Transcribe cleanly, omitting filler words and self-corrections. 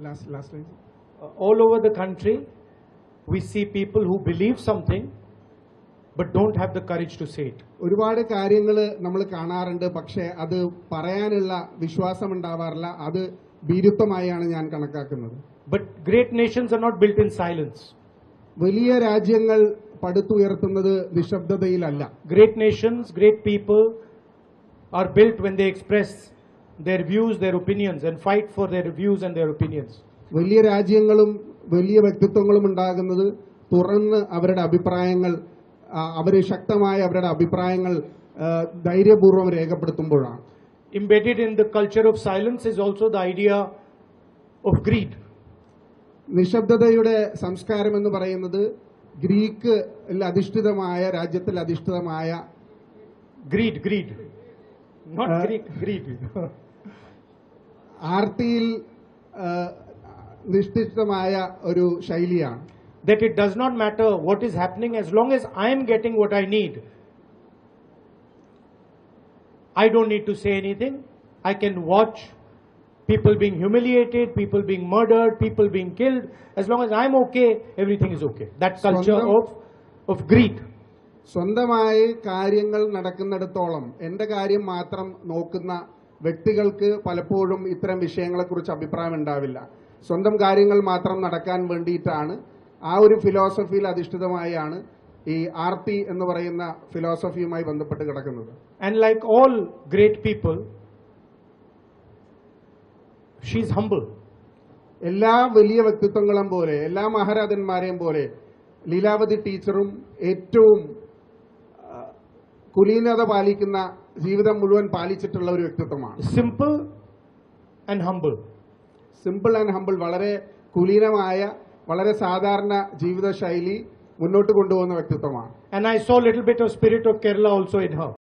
Last line. All over the country, we see people who believe something but don't have the courage to say it. ഒരുപാട് കാര്യങ്ങൾ നമ്മൾ കാണാറുണ്ട്, പക്ഷേ അത് പറയാനുള്ള വിശ്വാസം ഉണ്ടാവാറില്ല. അത് ഭീരുത്വമായാണ് ഞാൻ കണക്കാക്കുന്നത്. But great nations are not built in silence. വലിയ രാജ്യങ്ങൾ പടുത്തുയർത്തുന്നത് നിശബ്ദതയിലല്ല. Great nations, great people are built when they express their views, their opinions, and fight for their views and their opinions. വലിയ രാജ്യങ്ങളും വലിയ വ്യക്തിത്വങ്ങളും ഉണ്ടാകുന്നത് തുറന്ന് അവരുടെ അഭിപ്രായങ്ങൾ, അവരെ ശക്തമായ അവരുടെ അഭിപ്രായങ്ങൾ ധൈര്യപൂർവ്വം രേഖപ്പെടുത്തുമ്പോഴാണ്. Embedded in the culture of silence is also the idea of greed. നിശബ്ദതയുടെ സംസ്കാരം എന്ന് പറയുന്നത് ഗ്രീക്ക് അധിഷ്ഠിതമായ രാജ്യത്തിൽ അധിഷ്ഠിതമായ greed not greed ആർത്തിയിൽ നിഷ്ഠിതമായ ഒരു ശൈലിയാണ്. That it does not matter what is happening as long as I am getting what I need. I don't need to say anything. I can watch people being humiliated, people being murdered, people being killed. As long as I'm okay, everything is okay. That culture of greed. സ്വന്തമായി കാര്യങ്ങൾ നടക്കുന്നിടത്തോളം എന്റെ കാര്യം മാത്രം നോക്കുന്ന വ്യക്തികൾക്ക് പലപ്പോഴും ഇത്തരം വിഷയങ്ങളെക്കുറിച്ച് അഭിപ്രായം ഉണ്ടാവില്ല. സ്വന്തം കാര്യങ്ങൾ മാത്രം നടക്കാൻ വേണ്ടിയിട്ടാണ് ആ ഒരു ഫിലോസഫിയിൽ അധിഷ്ഠിതമായാണ് ഈ ആർത്തി എന്ന് പറയുന്ന ഫിലോസഫിയുമായി ബന്ധപ്പെട്ട് കിടക്കുന്നത്. And like all great people, she is humble. എല്ലാ വലിയ വ്യക്തിത്വങ്ങളും പോലെ, എല്ലാ മഹാരാജന്മാരെയും പോലെ ലീലാവതി ടീച്ചറും ഏറ്റവും കുലീനത പാലിക്കുന്ന ജീവിതം മുഴുവൻ പാലിച്ചിട്ടുള്ള ഒരു വ്യക്തിത്വമാണ്. Simple and humble. Simple and humble, വളരെ കുലീനമായ വളരെ സാധാരണ ജീവിതശൈലി മുന്നോട്ട് കൊണ്ടുപോകുന്ന വ്യക്തിത്വമാണ്. And I saw a little bit of spirit of Kerala also in her.